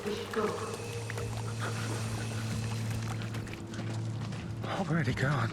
We should go. Already gone.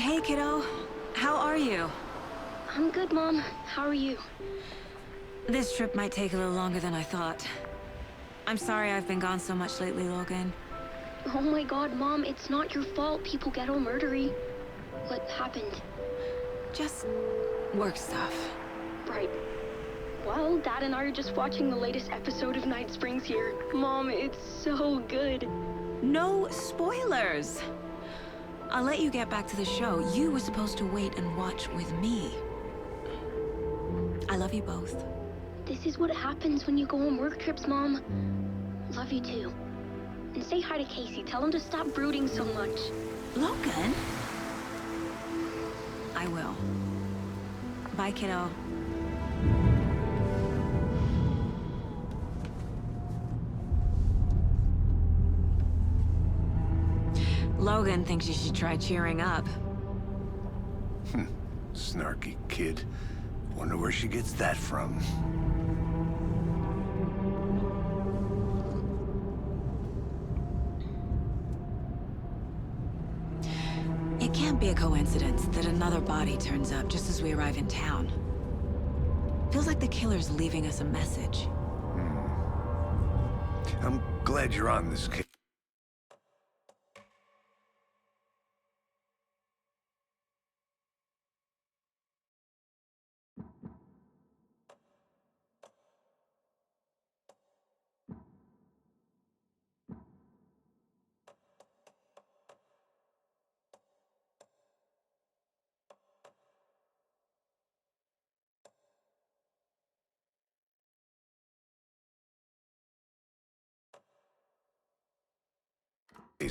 Hey, kiddo. How are you? I'm good, Mom. How are you? This trip might take a little longer than I thought. I'm sorry I've been gone so much lately, Logan. Oh my god, Mom, it's not your fault people get all murdery. What happened? Just work stuff. Right. Well, Dad and I are just watching the latest episode of Night Springs here. Mom, it's so good. No spoilers! I'll let you get back to the show. You were supposed to wait and watch with me. I love you both. This is what happens when you go on work trips, Mom. Love you too. And say hi to Casey. Tell him to stop brooding so much. Logan? I will. Bye, kiddo. Logan thinks you should try cheering up. Snarky kid. Wonder where she gets that from. can't be a coincidence that another body turns up just as we arrive in town. Feels like the killer's leaving us a message. I'm glad you're on this case.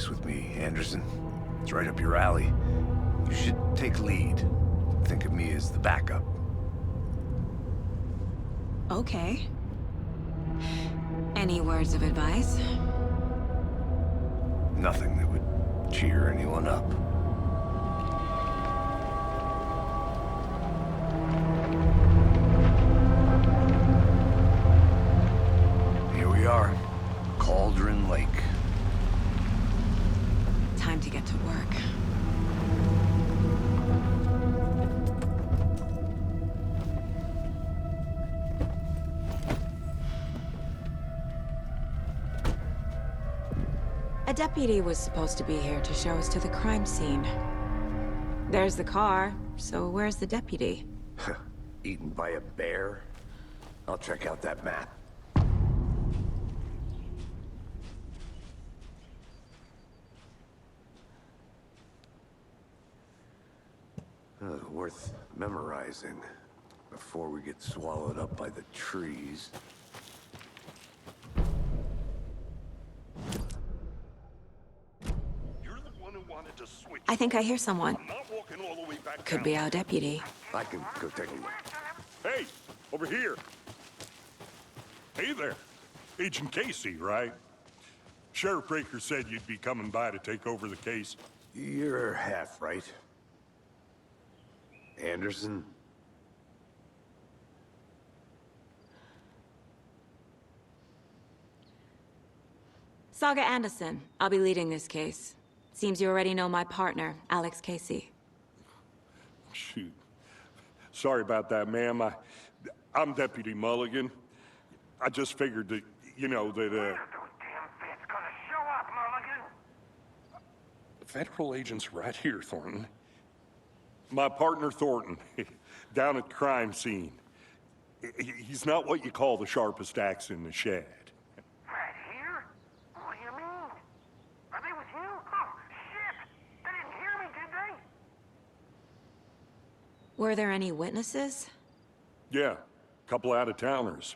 With me, Anderson. It's right up your alley. You should take lead. Think of me as the backup. Okay. Any words of advice? Nothing that would cheer anyone up. Here we are. Cauldron Lake. Time to get to work. A deputy was supposed to be here to show us to the crime scene. There's the car, so where's the deputy? Eaten by a bear? I'll check out that map. Worth memorizing before we get swallowed up by the trees. You're the one who wanted to switch. I think I hear someone. I'm not walking all the way back Could down. be our deputy. I can go take a look. Hey, over here. Hey there. Agent Casey, right? Sheriff Breaker said you'd be coming by to take over the case. You're half right. Anderson? Saga Anderson. I'll be leading this case. Seems you already know my partner, Alex Casey. Shoot. Sorry about that, ma'am. I'm Deputy Mulligan. I just figured that, you know, that, Those damn feds gonna show up, Mulligan. federal agent's right here, Thornton. My partner, Thornton, down at the crime scene. He's not what you call the sharpest axe in the shed. Right here? What do you mean? Are they with you? Oh, shit! They didn't hear me, did they? Were there any witnesses? Yeah, couple out-of-towners.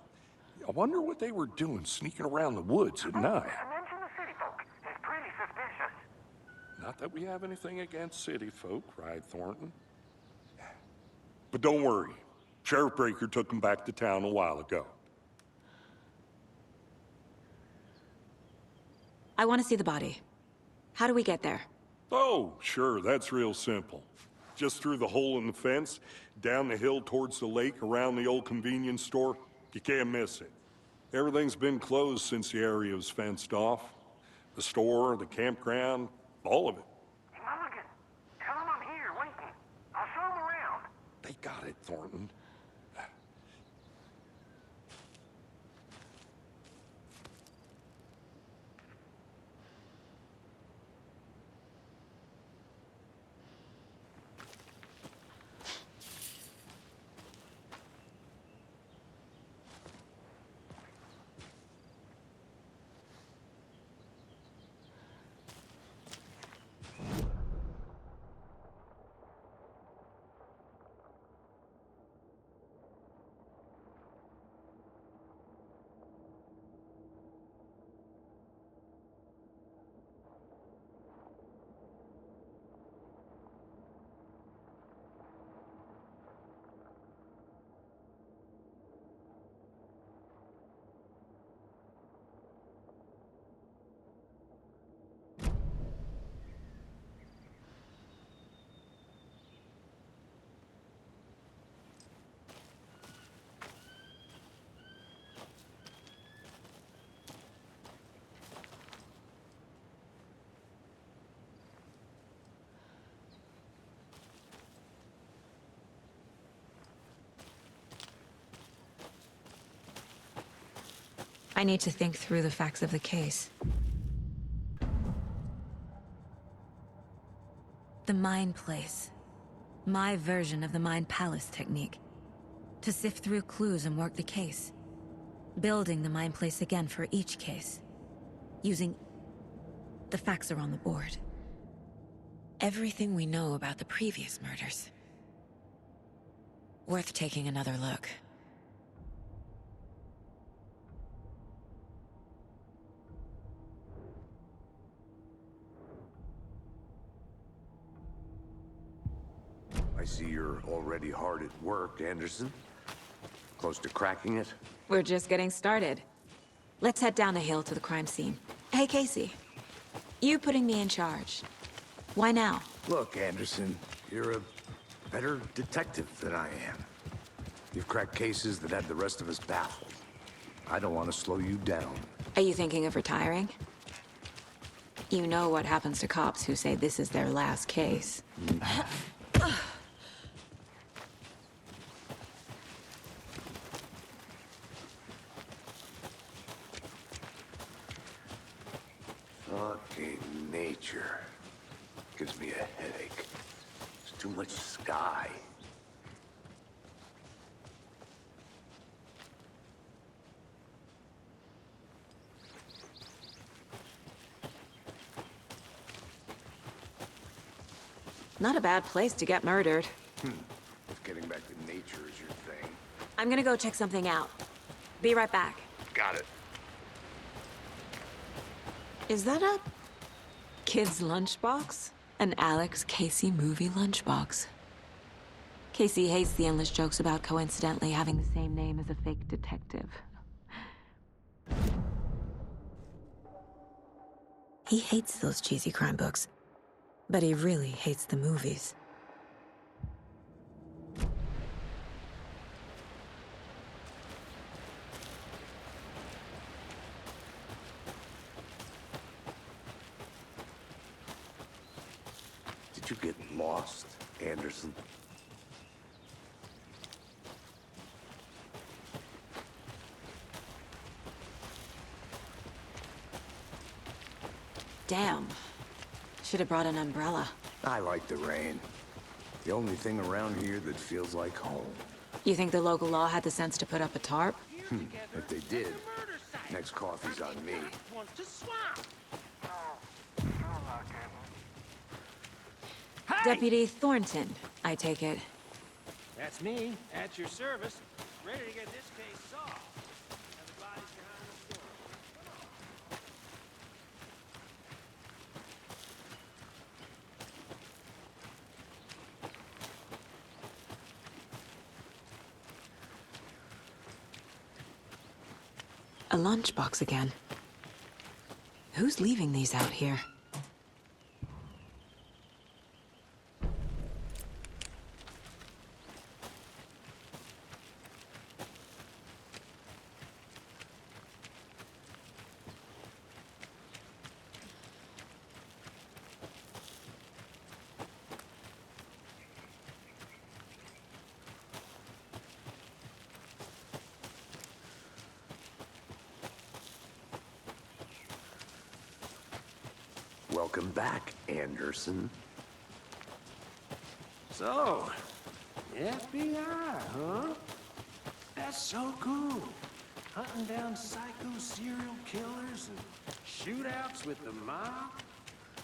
I wonder what they were doing sneaking around the woods at night. Mention the city folk. It's pretty suspicious. Not that we have anything against city folk, right, Thornton? But don't worry. Sheriff Breaker took them back to town a while ago. I want to see the body. How do we get there? Oh, sure, that's real simple. Just through the hole in the fence, down the hill towards the lake, around the old convenience store. You can't miss it. Everything's been closed since the area was fenced off. The store, the campground, all of it. Hey, Mulligan, tell them I'm here, waiting. I'll show them around. They got it, Thornton. I need to think through the facts of the case. The Mind Place. My version of the Mind Palace technique. To sift through clues and work the case. Building the Mind Place again for each case. Using... The facts are on the board. Everything we know about the previous murders. Worth taking another look. I see you're already hard at work, Anderson. Close to cracking it? We're just getting started. Let's head down the hill to the crime scene. Hey, Casey. You putting me in charge. Why now? Look, Anderson, you're a better detective than I am. You've cracked cases that had the rest of us baffled. I don't want to slow you down. Are you thinking of retiring? You know what happens to cops who say this is their last case. Fucking nature. Gives me a headache. There's too much sky. Not a bad place to get murdered. If getting back to nature is your thing. I'm gonna go check something out. Be right back. Got it. Is that a kid's lunchbox? An Alex Casey movie lunchbox. Casey hates the endless jokes about coincidentally having the same name as a fake detective. He hates those cheesy crime books, but he really hates the movies. Did you get lost, Anderson? Damn. Should have brought an umbrella. I like the rain. The only thing around here that feels like home. You think the local law had the sense to put up a tarp? If they did, next coffee's on me. Deputy Thornton, I take it. That's me, at your service, ready to get this case solved. And the body's behind the door. A lunchbox again. Who's leaving these out here? Welcome back, Anderson. So, FBI, huh? That's so cool. Hunting down psycho serial killers and shootouts with the mob.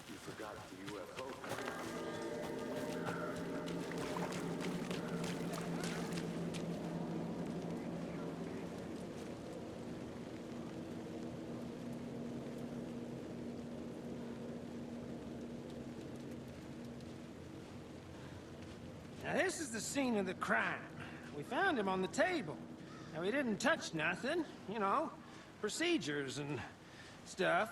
You forgot the UFO. Now this is the scene of the crime. We found him on the table. Now we didn't touch nothing, you know, procedures and stuff.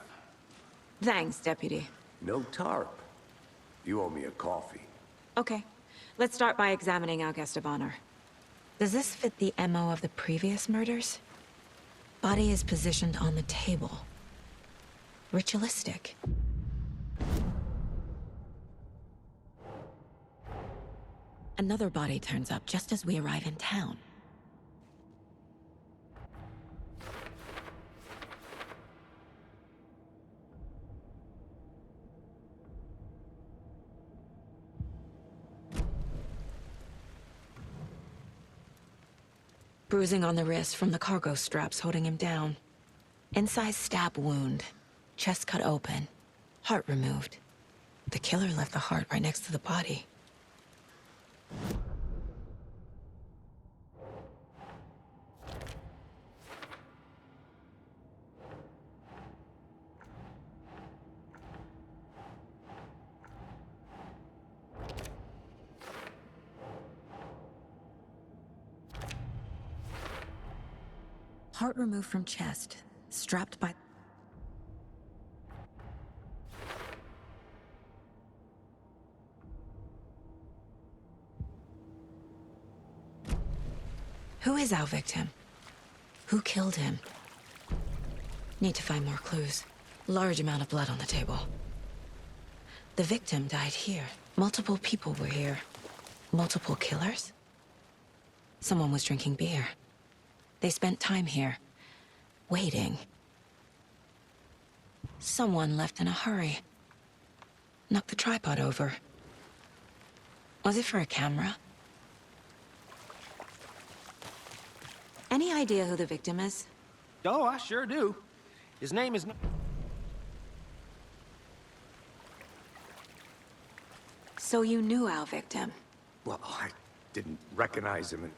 Thanks, Deputy. No tarp. You owe me a coffee. Okay, let's start by examining our guest of honor. Does this fit the MO of the previous murders? Body is positioned on the table. Ritualistic. Another body turns up just as we arrive in town. Bruising on the wrist from the cargo straps holding him down. Incised stab wound. Chest cut open. Heart removed. The killer left the heart right next to the body. Heart removed from chest, strapped by... Who is our victim? Who killed him? Need to find more clues. Large amount of blood on the table. The victim died here. Multiple people were here. Multiple killers? Someone was drinking beer. They spent time here, waiting. Someone left in a hurry. Knocked the tripod over. Was it for a camera? Any idea who the victim is? Oh, I sure do. His name is... So you knew our victim? Well, I didn't recognize him.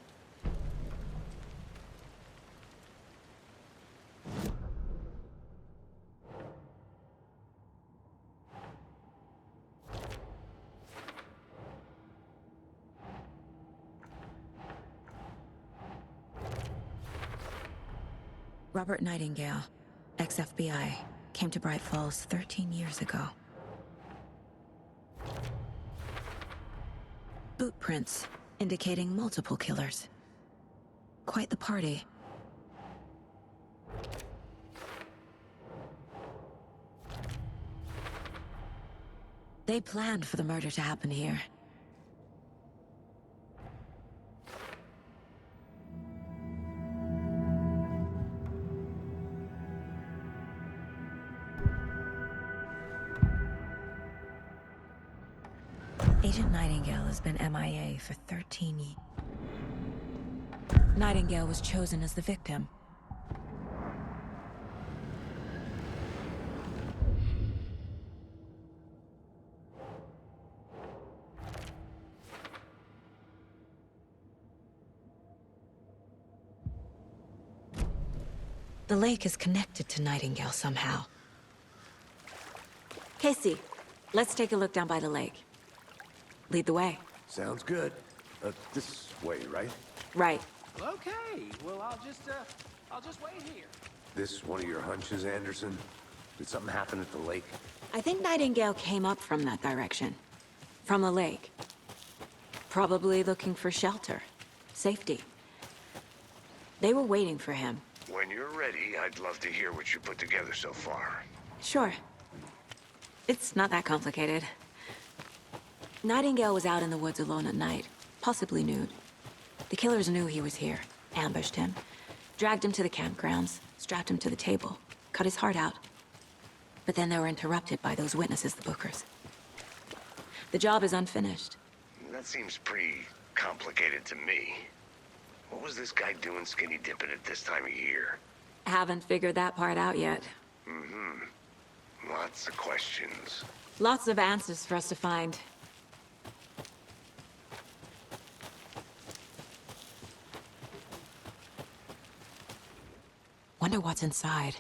Robert Nightingale, ex-FBI, came to Bright Falls 13 years ago. Boot prints indicating multiple killers. Quite the party. They planned for the murder to happen here. Agent Nightingale has been MIA for 13 years. Nightingale was chosen as the victim. The lake is connected to Nightingale somehow. Casey, let's take a look down by the lake. Lead the way. Sounds good. This way, right? Right. Okay, well, I'll just wait here. This one of your hunches, Anderson? Did something happen at the lake? I think Nightingale came up from that direction. From the lake. Probably looking for shelter. Safety. They were waiting for him. When you're ready, I'd love to hear what you put together so far. Sure. It's not that complicated. Nightingale was out in the woods alone at night, possibly nude. The killers knew he was here, ambushed him, dragged him to the campgrounds, strapped him to the table, cut his heart out. But then they were interrupted by those witnesses, the Bookers. The job is unfinished. That seems pretty complicated to me. What was this guy doing skinny dipping at this time of year? Haven't figured that part out yet. Lots of questions. Lots of answers for us to find. Wonder what's inside.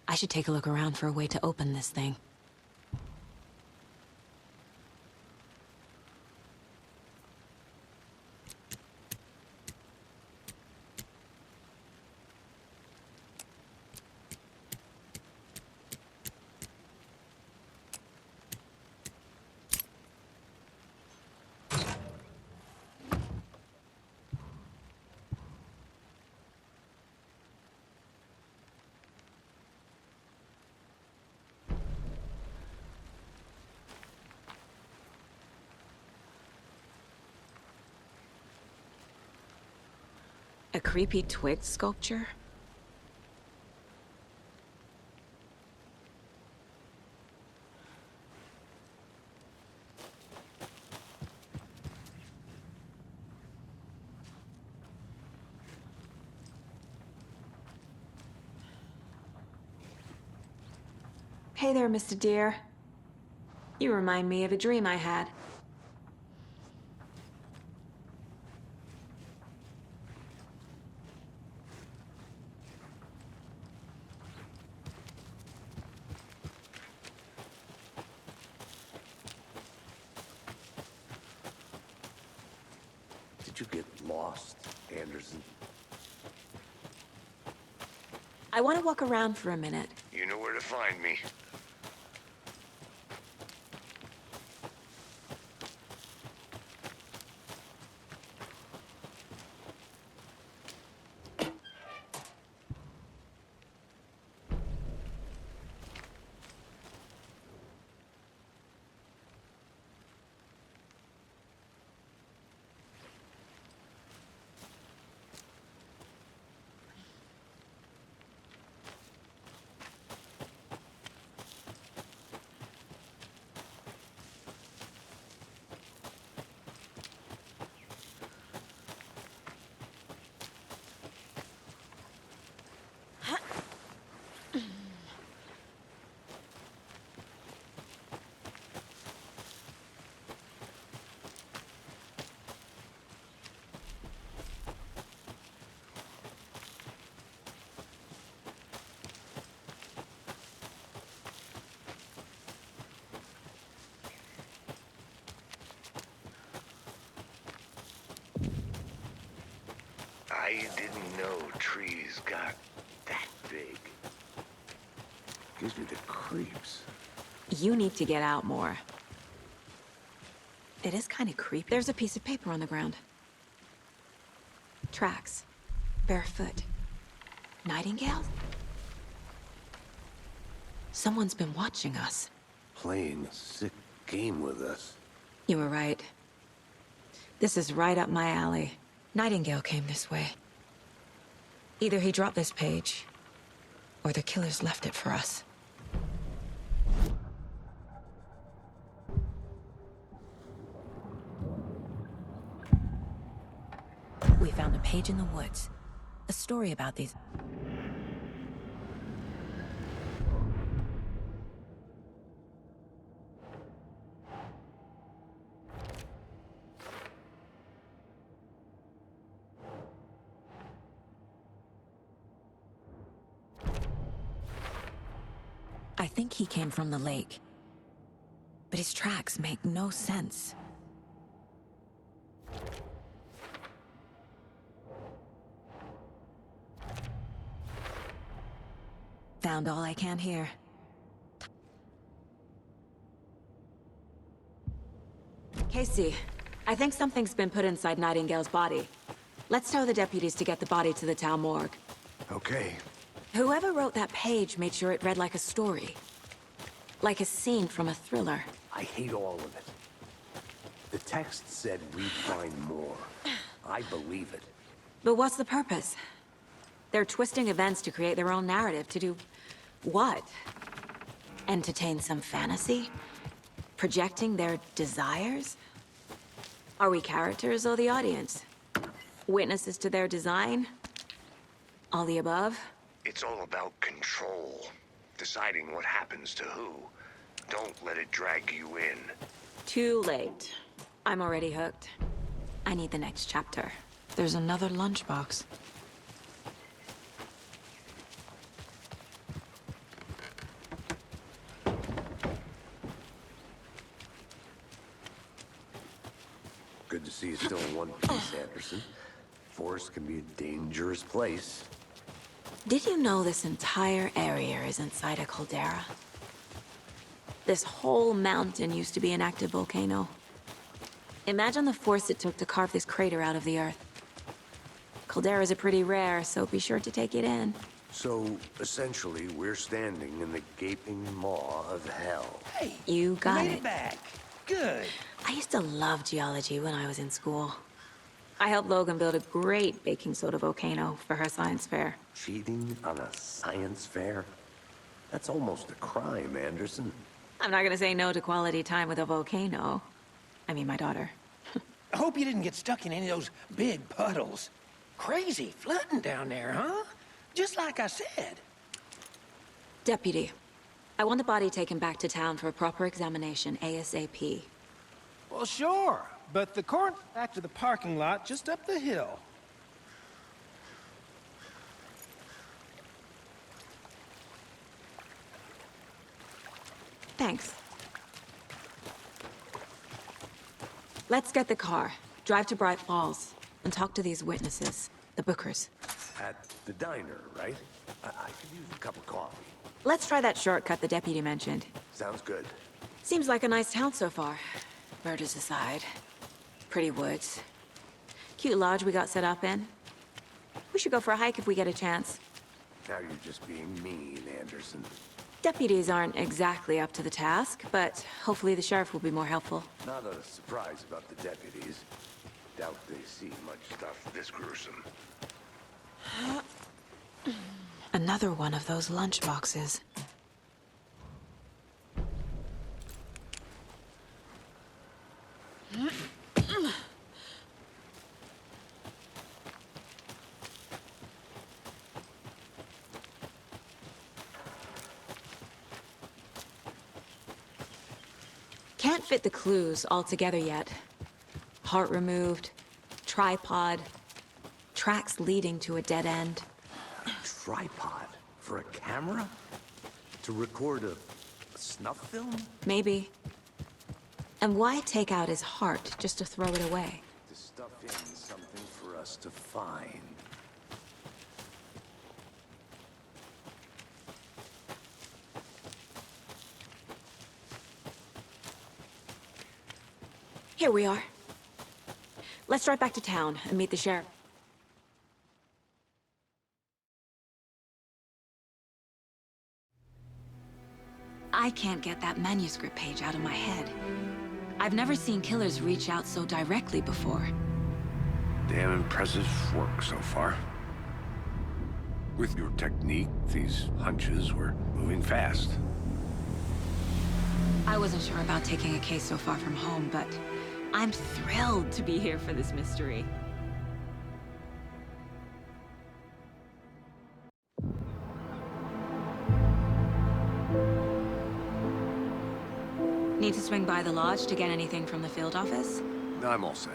I should take a look around for a way to open this thing. A creepy twig sculpture? Hey there, Mr. Deer. You remind me of a dream I had. Did you get lost, Anderson? I want to walk around for a minute. You know where to find me. I didn't know trees got that big. Gives me the creeps. You need to get out more. It is kind of creepy. There's a piece of paper on the ground. Tracks. Barefoot. Nightingales? Someone's been watching us. Playing a sick game with us. You were right. This is right up my alley. Nightingale came this way. Either he dropped this page, or the killers left it for us. We found a page in the woods. A story about these... I think he came from the lake. But his tracks make no sense. Found all I can here. Casey, I think something's been put inside Nightingale's body. Let's tell the deputies to get the body to the town morgue. Okay. Whoever wrote that page made sure it read like a story. Like a scene from a thriller. I hate all of it. The text said we'd find more. I believe it. But what's the purpose? They're twisting events to create their own narrative. To do what? Entertain some fantasy? Projecting their desires? Are we characters or the audience? Witnesses to their design? All the above? It's all about control. Deciding what happens to who. Don't let it drag you in. Too late. I'm already hooked. I need the next chapter. There's another lunchbox. Good to see you still in one piece, Anderson. Forest can be a dangerous place. Did you know this entire area is inside a caldera? This whole mountain used to be an active volcano. Imagine the force it took to carve this crater out of the earth. Calderas are pretty rare, so be sure to take it in. So, essentially, we're standing in the gaping maw of hell. Hey, You got made it. it back. Good. I used to love geology when I was in school. I helped Logan build a great baking soda volcano for her science fair. Cheating on a science fair? That's almost a crime, Anderson. I'm not gonna say no to quality time with a volcano. I mean, my daughter. I hope you didn't get stuck in any of those big puddles. Crazy flooding down there, huh? Just like I said. Deputy, I want the body taken back to town for a proper examination ASAP. Well, sure, but the court back to the parking lot just up the hill. Thanks. Let's get the car, drive to Bright Falls, and talk to these witnesses, the Bookers. At the diner, right? I could use a cup of coffee. Let's try that shortcut the deputy mentioned. Sounds good. Seems like a nice town so far. Murders aside. Pretty woods. Cute lodge we got set up in. We should go for a hike if we get a chance. Now you're just being mean, Anderson. Deputies aren't exactly up to the task, but hopefully the sheriff will be more helpful. Not a surprise about the deputies. Doubt they see much stuff. This gruesome. Another one of those lunch boxes. Can't fit the clues all together yet. Heart removed, tripod, tracks leading to a dead end. Tripod? For a camera? To record a snuff film? Maybe. And why take out his heart just to throw it away? To stuff in something for us to find. Here we are. Let's drive back to town and meet the sheriff. I can't get that manuscript page out of my head. I've never seen killers reach out so directly before. Damn impressive work so far. With your technique, these hunches were moving fast. I wasn't sure about taking a case so far from home, but I'm thrilled to be here for this mystery. Need to swing by the lodge to get anything from the field office? I'm all set.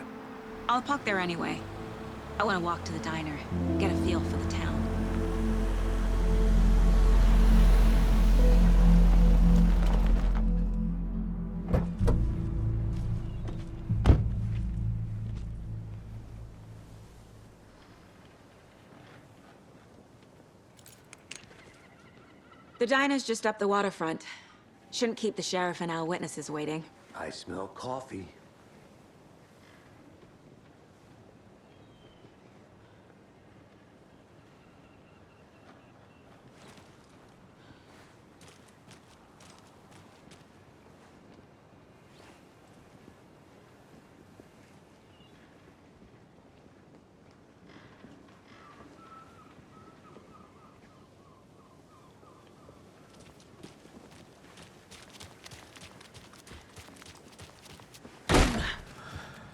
I'll park there anyway. I want to walk to the diner, get a feel for the town. The diner's just up the waterfront. Shouldn't keep the sheriff and our witnesses waiting. I smell coffee.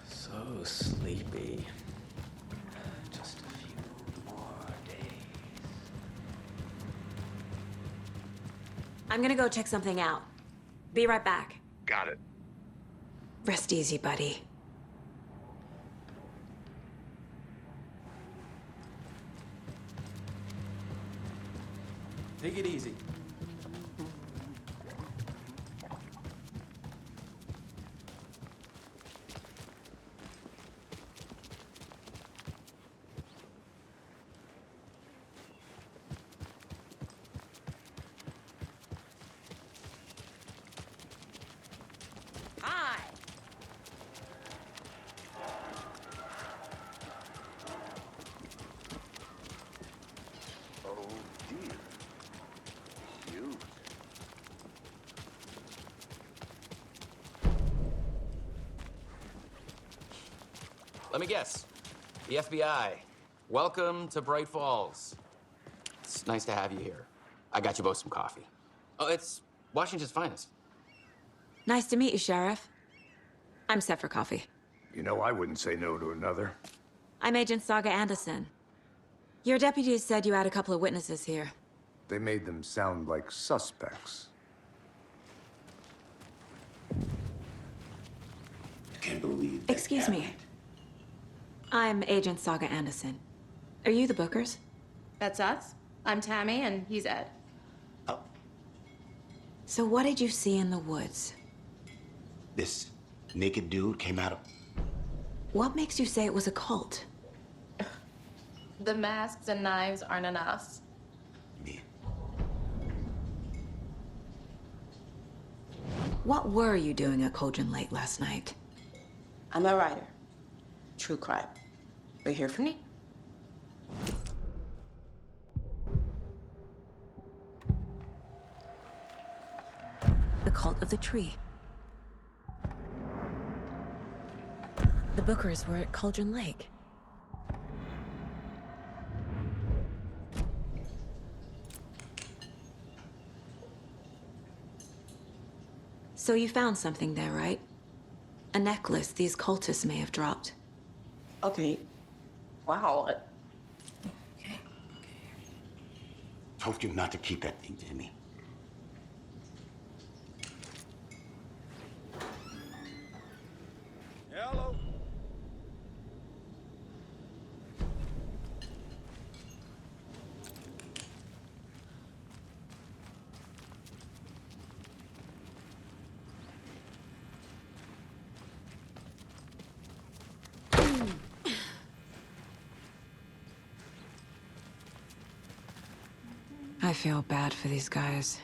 So sleepy. Just a few more days. I'm gonna go check something out. Be right back. Got it. Rest easy, buddy. Take it easy. Hi. Oh dear. You. Let me guess. The FBI. Welcome to Bright Falls. It's nice to have you here. I got you both some coffee. Oh, it's Washington's finest. Nice to meet you, Sheriff. I'm set for coffee. You know, I wouldn't say no to another. I'm Agent Saga Anderson. Your deputies said you had a couple of witnesses here. They made them sound like suspects. Excuse me. I'm Agent Saga Anderson. Are you the Bookers? That's us. I'm Tammy, and he's Ed. Oh, So what did you see in the woods? this naked dude came out of... What makes you say it was a cult? The masks and knives aren't enough. me. What were you doing at Cauldron Lake last night? I'm a writer. True crime. We hear from me. The Cult of the Tree. The Bookers were at Cauldron Lake. So you found something there, right? A necklace these cultists may have dropped. Okay. Wow. Told you not to keep that thing, Jimmy. Hello. I feel bad for these guys.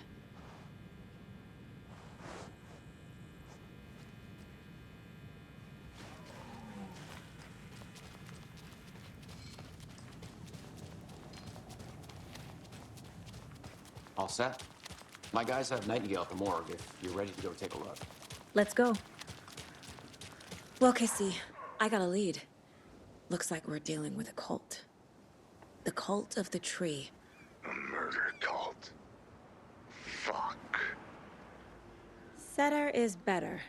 All set? My guys have Nightingale at the morgue if you're ready to go take a look. Let's go. Well, Casey, I got a lead. Looks like we're dealing with a cult. The Cult of the Tree. A murder cult. Fuck. Setter is better.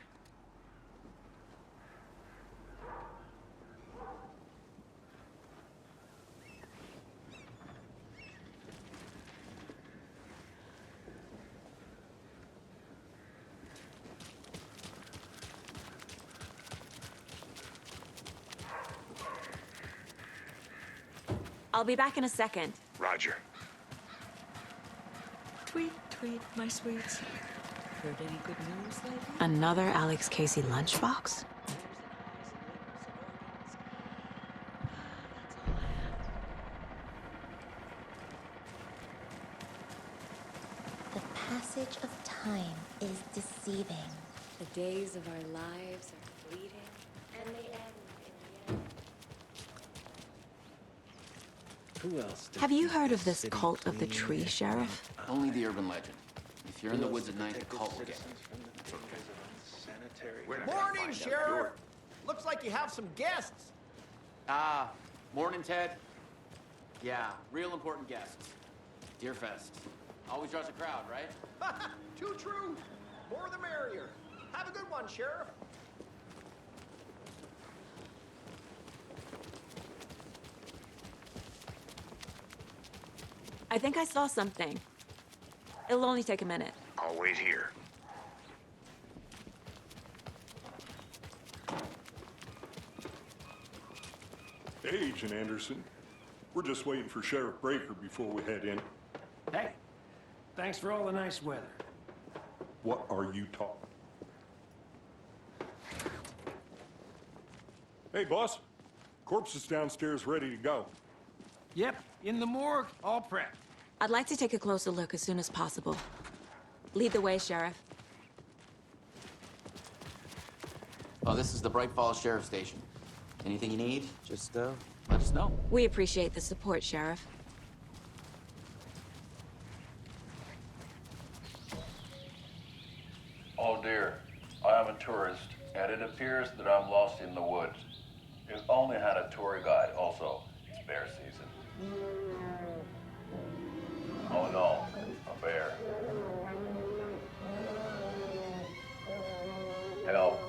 I'll be back in a second. Roger. Tweet, tweet, my sweets. Heard any good news lately? Another Alex Casey lunchbox? The passage of time is deceiving. The days of our lives are fleeting, and they end in the end. Who else? Have you heard of this Cult of the Tree, Sheriff? Only the urban legend. If you're in the woods at night, the cult will get you. That's okay. Morning, Sheriff! Looks like you have some guests. Morning, Ted. Yeah, real important guests. Deerfest. Always draws a crowd, right? Too true. More the merrier. Have a good one, Sheriff. I think I saw something. It'll only take a minute. I'll wait here. Hey, Agent Anderson. We're just waiting for Sheriff Breaker before we head in. Hey, thanks for all the nice weather. What are you talking? Hey, boss. Corpse is downstairs ready to go. Yep, in the morgue, all prepped. I'd like to take a closer look as soon as possible. Lead the way, Sheriff. Oh, this is the Bright Falls Sheriff Station. Anything you need, just let us know. We appreciate the support, Sheriff. Oh dear, I am a tourist, and it appears that I'm lost in the woods. You've only had a tour guide, also. It's bear season. Oh no, a bear. Help.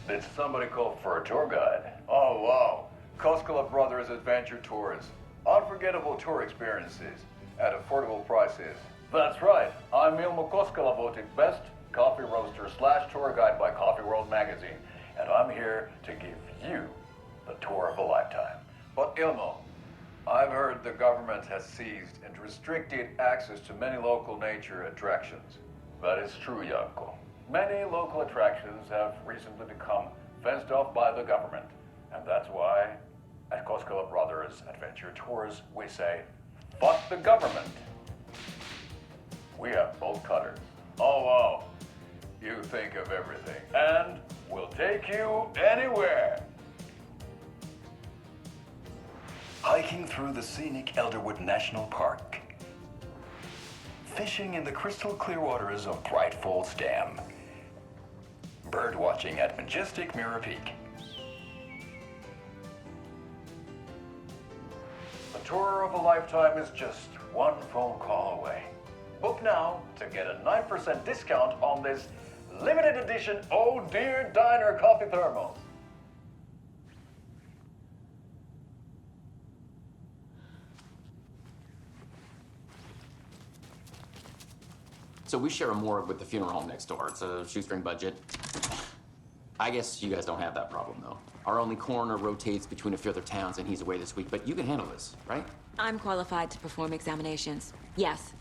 Did somebody call for a tour guide? Oh wow, Koskela Brothers Adventure Tours. Unforgettable tour experiences at affordable prices. That's right. I'm Ilmo Koskela, voted best coffee roaster / tour guide by Coffee World magazine. And I'm here to give you the tour of a lifetime. But Ilmo, I've heard the government has seized and restricted access to many local nature attractions. That is true, Janko. Many local attractions have recently become fenced off by the government. And that's why, at Koskela Brothers Adventure Tours, we say, fuck the government. We have both cutters. Oh, wow. You think of everything. And we'll take you anywhere. Hiking through the scenic Elderwood National Park. Fishing in the crystal clear waters of Bright Falls Dam. Bird watching at majestic Mirror Peak. The tour of a lifetime is just one phone call away. Book now to get a 9% discount on this limited edition Oh Dear Diner coffee thermos. So we share a morgue with the funeral home next door. It's a shoestring budget. I guess you guys don't have that problem, though. Our only coroner rotates between a few other towns, and he's away this week. But you can handle this, right? I'm qualified to perform examinations. Yes.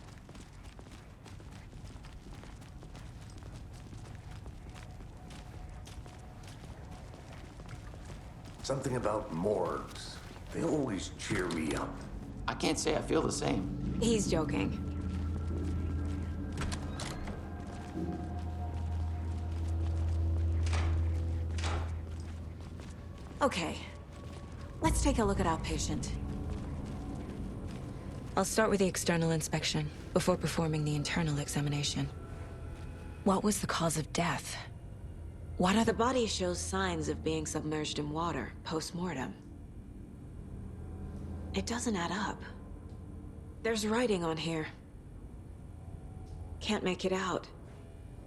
Something about morgues. They always cheer me up. I can't say I feel the same. He's joking. Okay. Let's take a look at our patient. I'll start with the external inspection before performing the internal examination. What was the cause of death? The body shows signs of being submerged in water post-mortem. It doesn't add up. There's writing on here. Can't make it out.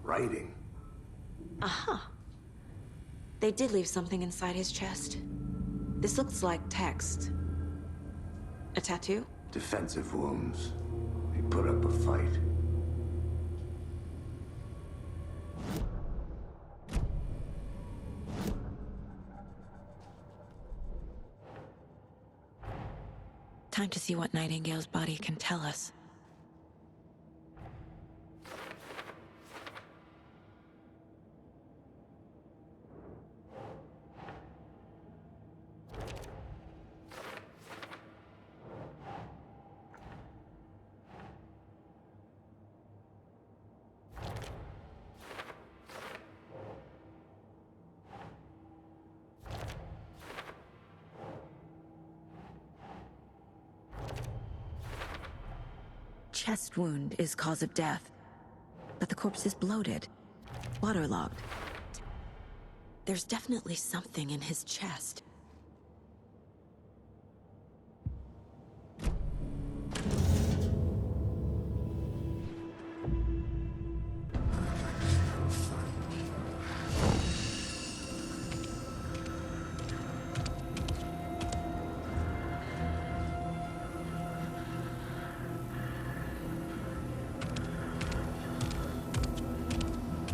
Writing? Uh-huh. They did leave something inside his chest. This looks like text. A tattoo? Defensive wounds. He put up a fight. Time to see what Nightingale's body can tell us. Chest wound is cause of death, but the corpse is bloated, waterlogged. There's definitely something in his chest.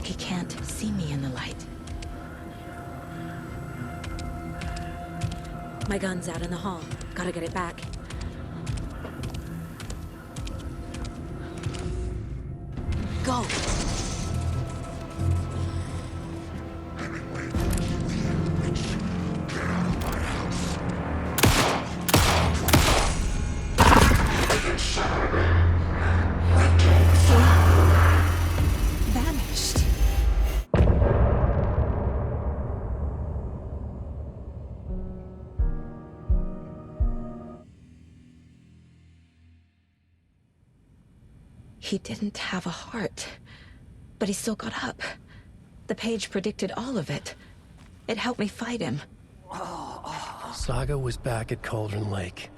He can't see me in the light. My gun's out in the hall. Gotta get it back. Go! Vanished. He didn't have a heart, but he still got up. The page predicted all of it. It helped me fight him. Saga was back at Cauldron Lake.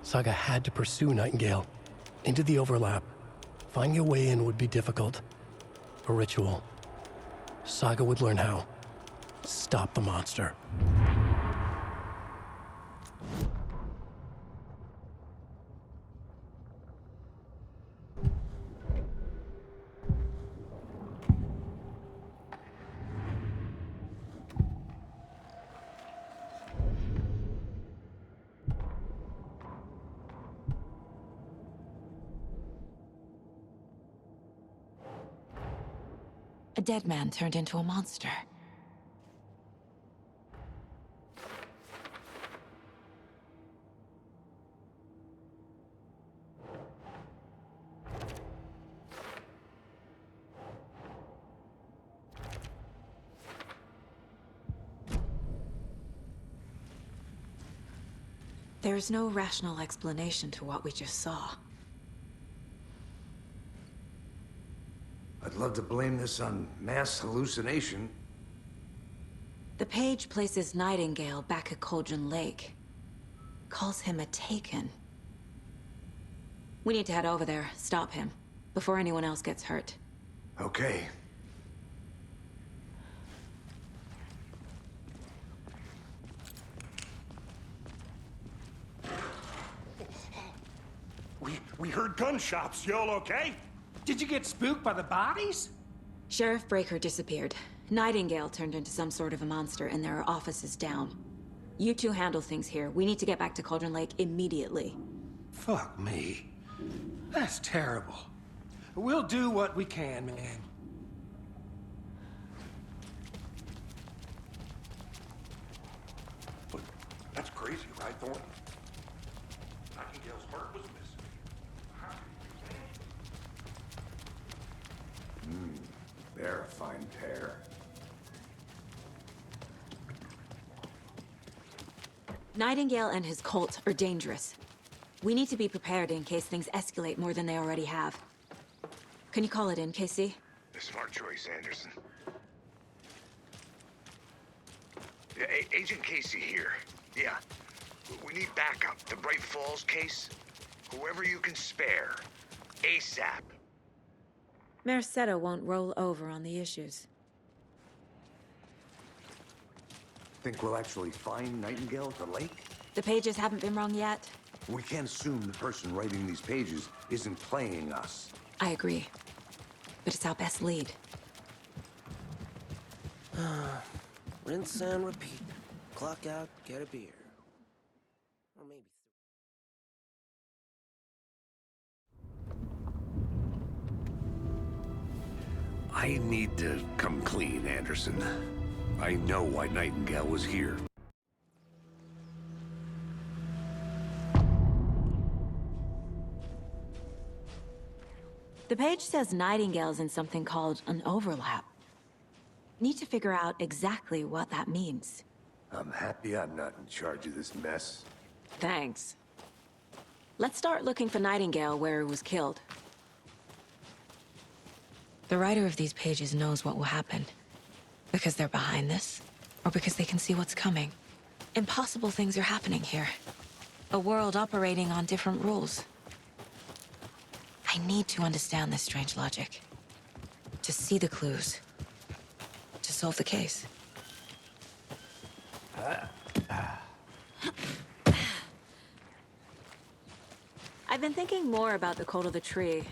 Saga had to pursue Nightingale into the overlap. Finding a way in would be difficult. A ritual. Saga would learn how. Stop the monster. A dead man turned into a monster. There's no rational explanation to what we just saw. I'd love to blame this on mass hallucination. The page places Nightingale back at Cauldron Lake. Calls him a Taken. We need to head over there, stop him, before anyone else gets hurt. Okay. We heard gunshots. Y'all okay? Did you get spooked by the bodies? Sheriff Breaker disappeared. Nightingale turned into some sort of a monster, and there are offices down. You two handle things here. We need to get back to Cauldron Lake immediately. Fuck me. That's terrible. We'll do what we can, man. But that's crazy, right, Thornton? Nightingale's heart was missing. They're a fine pair. Nightingale and his cult are dangerous. We need to be prepared in case things escalate more than they already have. Can you call it in, Casey? A smart choice, Anderson. Yeah, Agent Casey here. Yeah. We need backup. The Bright Falls case. Whoever you can spare. ASAP. Mercado won't roll over on the issues. Think we'll actually find Nightingale at the lake? The pages haven't been wrong yet. We can't assume the person writing these pages isn't playing us. I agree. But it's our best lead. Rinse and repeat. Clock out, get a beer. Or maybe... I need to come clean, Anderson. I know why Nightingale was here. The page says Nightingale's in something called an overlap. Need to figure out exactly what that means. I'm happy I'm not in charge of this mess. Thanks. Let's start looking for Nightingale where he was killed. The writer of these pages knows what will happen. Because they're behind this, or because they can see what's coming. Impossible things are happening here. A world operating on different rules. I need to understand this strange logic. To see the clues. To solve the case. I've been thinking more about the cult of the tree.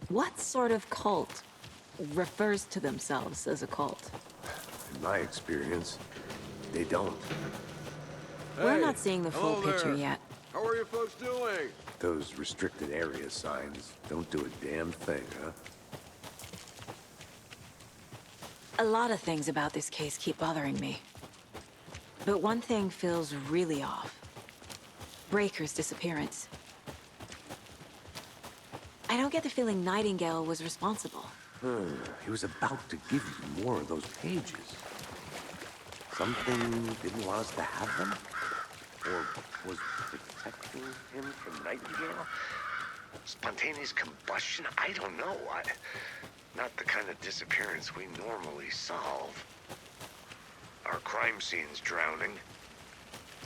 What sort of cult refers to themselves as a cult? In my experience, they don't. We're not seeing the full picture yet. How are you folks doing? Those restricted area signs don't do a damn thing, huh? A lot of things about this case keep bothering me. But one thing feels really off. Breaker's disappearance. I don't get the feeling Nightingale was responsible. He was about to give you more of those pages. Something didn't want us to have them? Or was protecting him from Nightingale? Spontaneous combustion? I don't know. Not the kind of disappearance we normally solve. Our crime scene's drowning.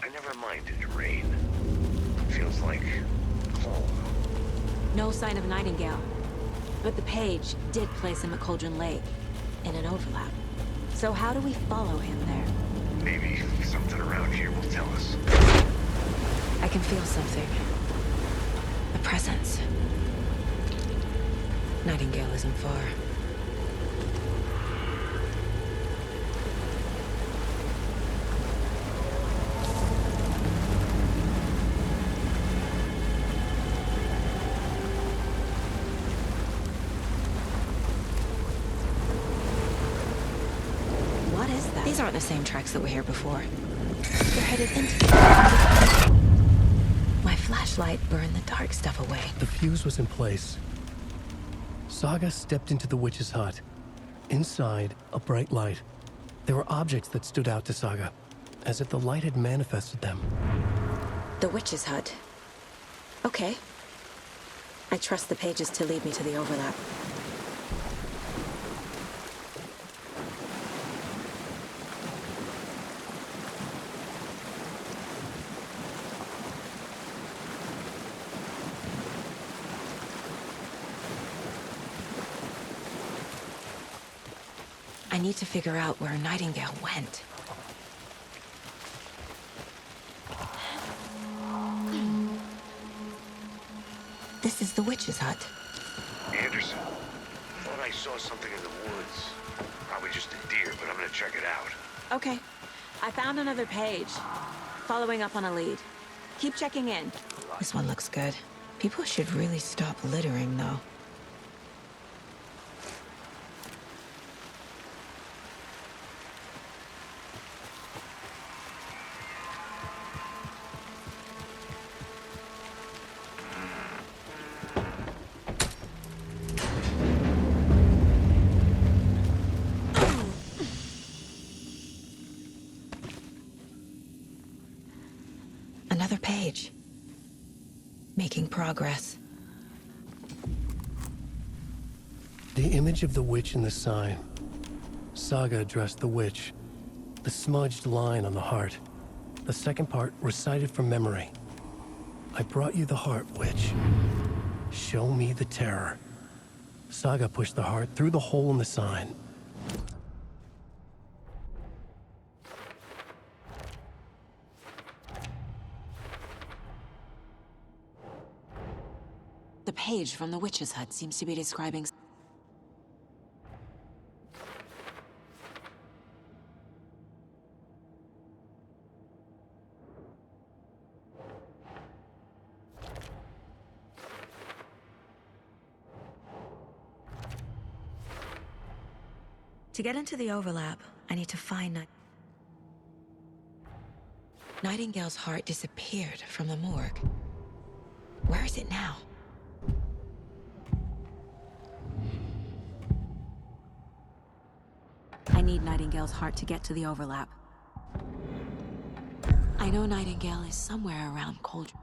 I never minded rain. Feels like home. No sign of Nightingale. But the page did place him at Cauldron Lake, in an overlap. So how do we follow him there? Maybe something around here will tell us. I can feel something. A presence. Nightingale isn't far. These aren't the same tracks that were here before. They're headed into... My flashlight burned the dark stuff away. The fuse was in place. Saga stepped into the witch's hut. Inside, a bright light. There were objects that stood out to Saga, as if the light had manifested them. The witch's hut. Okay. I trust the pages to lead me to the overlap. I need to figure out where Nightingale went. This is the witch's hut. Anderson, thought I saw something in the woods. Probably just a deer, but I'm gonna check it out. Okay. I found another page. Following up on a lead. Keep checking in. This one looks good. People should really stop littering, though. Another page. Making progress. The image of the witch in the sign. Saga addressed the witch. The smudged line on the heart. The second part recited from memory. I brought you the heart, witch. Show me the terror. Saga pushed the heart through the hole in the sign. The page from the witch's hut seems to be describing... To get into the overlap, I need to find Nightingale's heart disappeared from the morgue. Where is it now? I need Nightingale's heart to get to the overlap. I know Nightingale is somewhere around Cauldron.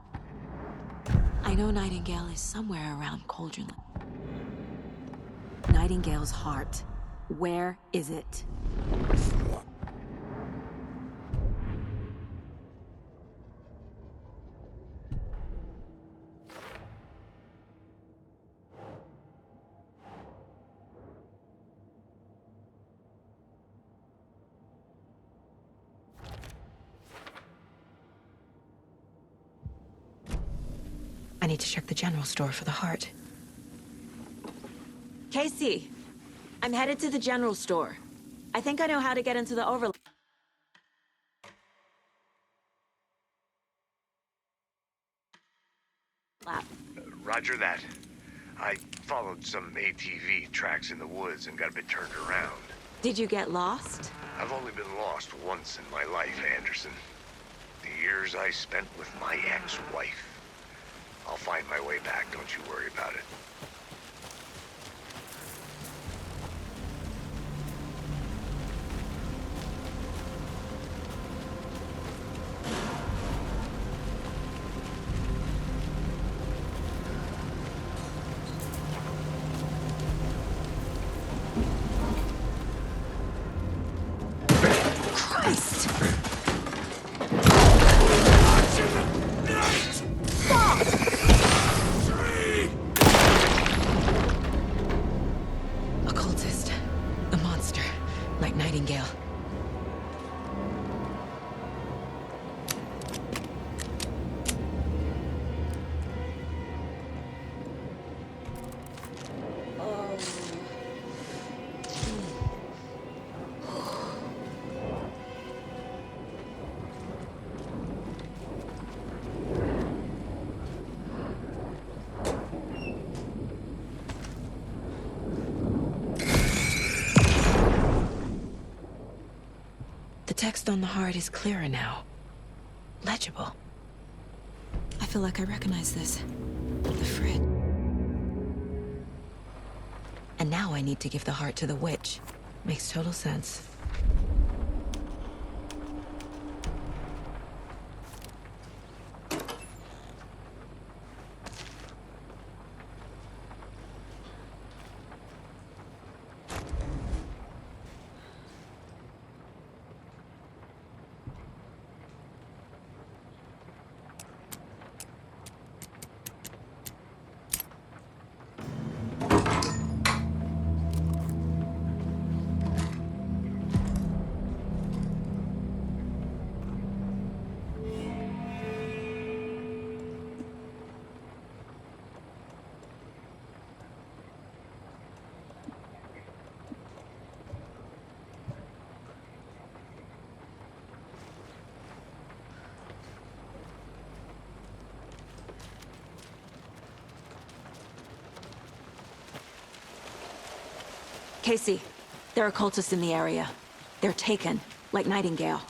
Nightingale's heart. Where is it? I need to check the general store for the heart. Casey, I'm headed to the general store. I think I know how to get into the overlap. Roger that. I followed some ATV tracks in the woods and got a bit turned around. Did you get lost? I've only been lost once in my life, Anderson. The years I spent with my ex-wife. I'll find my way back, don't you worry about it. text on the heart is clearer now. Legible. I feel like I recognize this. The frid. And now I need to give the heart to the witch. Makes total sense. Casey, there are cultists in the area. They're taken, like Nightingale.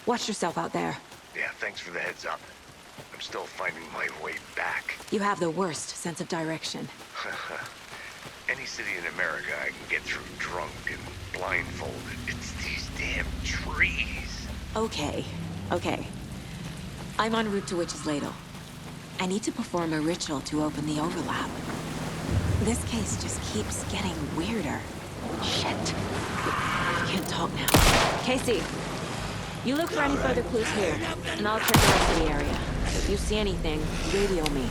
Watch yourself out there. Yeah, thanks for the heads up. I'm still finding my way back. You have the worst sense of direction. Any city in America I can get through drunk and blindfolded. It's these damn trees. Okay. I'm en route to Witch's Ladle. I need to perform a ritual to open the overlap. This case just keeps getting weirder. Shit. I can't talk now. Casey, you look for any further clues here, and I'll check the rest of the area. If you see anything, radio me.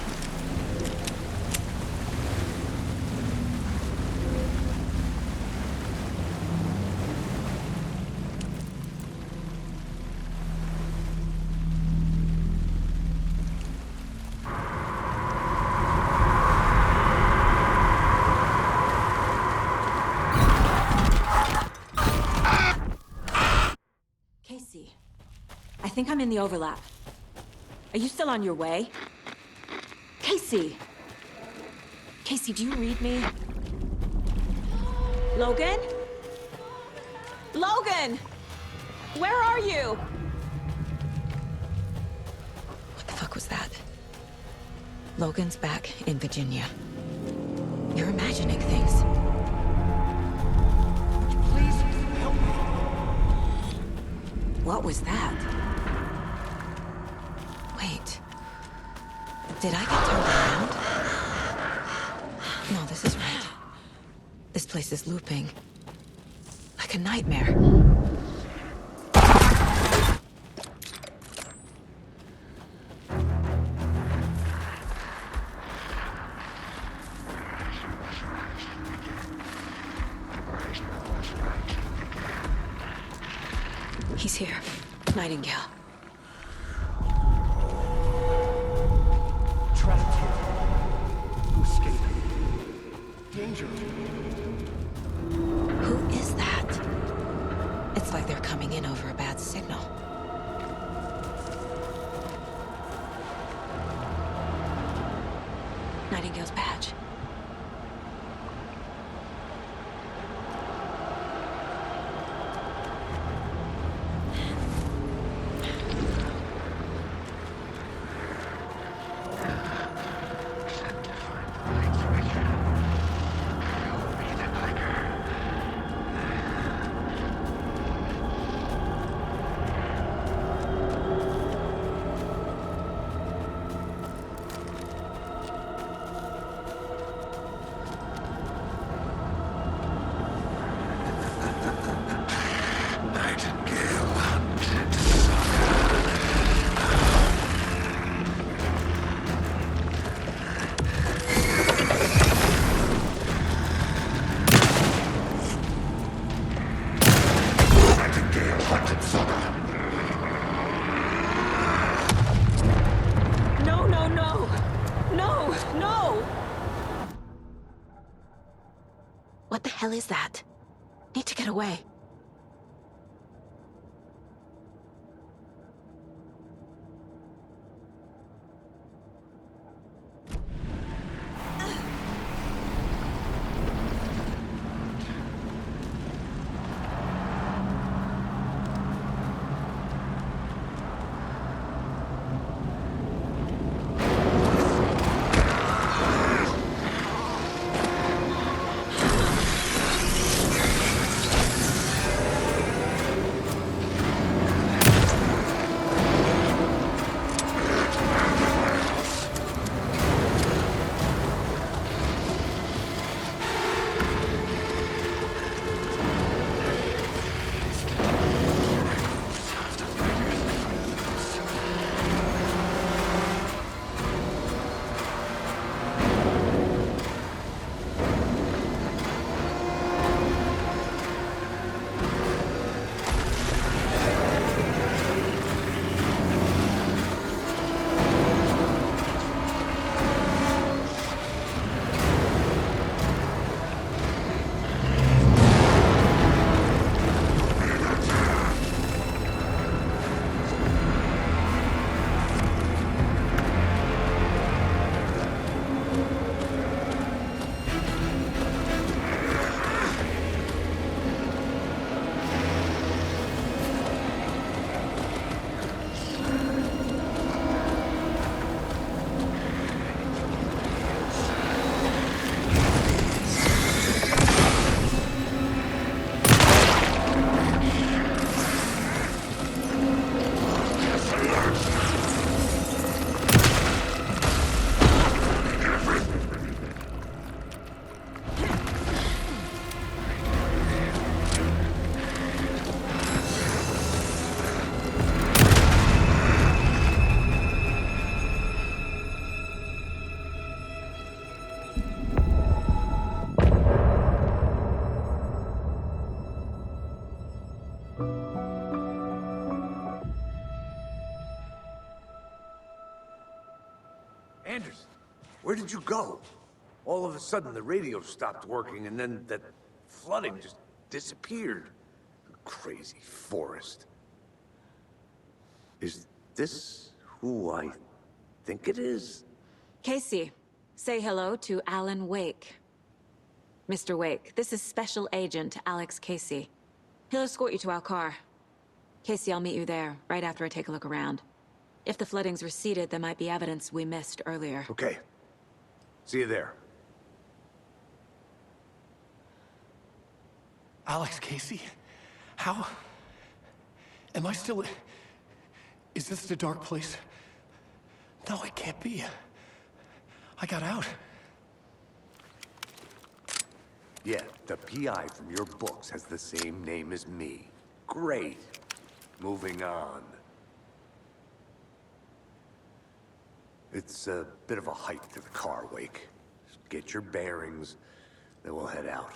I think I'm in the overlap. Are you still on your way? Casey! Casey, do you read me? Logan? Logan! Where are you? What the fuck was that? Logan's back in Virginia. You're imagining things. Please help me. What was that? Wait. Did I get turned around? No, this is right. This place is looping. Like a nightmare. He's here. Nightingale. Trapped here. Escaping. Danger. Who is that? It's like they're coming in over a bad signal. Nightingale's badge. What the hell is that? Need to get away. Where did you go? All of a sudden, the radio stopped working, and then that flooding just disappeared. Crazy forest. Is this who I think it is? Casey, say hello to Alan Wake. Mr. Wake, this is Special Agent Alex Casey. He'll escort you to our car. Casey, I'll meet you there, right after I take a look around. If the flooding's receded, there might be evidence we missed earlier. Okay. See you there. Alex Casey? How? Am I still... Is this the dark place? No, it can't be. I got out. Yeah, the PI from your books has the same name as me. Great. Moving on. It's a bit of a hike to the car, Wake. Just get your bearings, then we'll head out.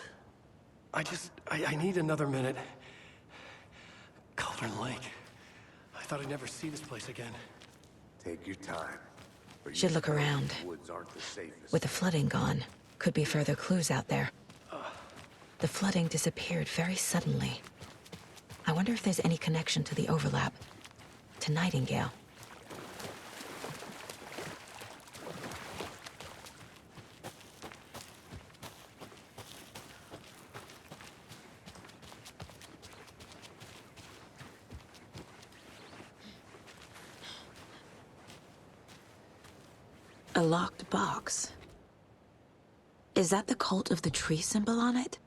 I need another minute. Cauldron Lake. I thought I'd never see this place again. Take your time. But Should you look know around. the woods aren't the safest. With the flooding gone, could be further clues out there. The flooding disappeared very suddenly. I wonder if there's any connection to the overlap. To Nightingale. A locked box. Is that the cult of the tree symbol on it?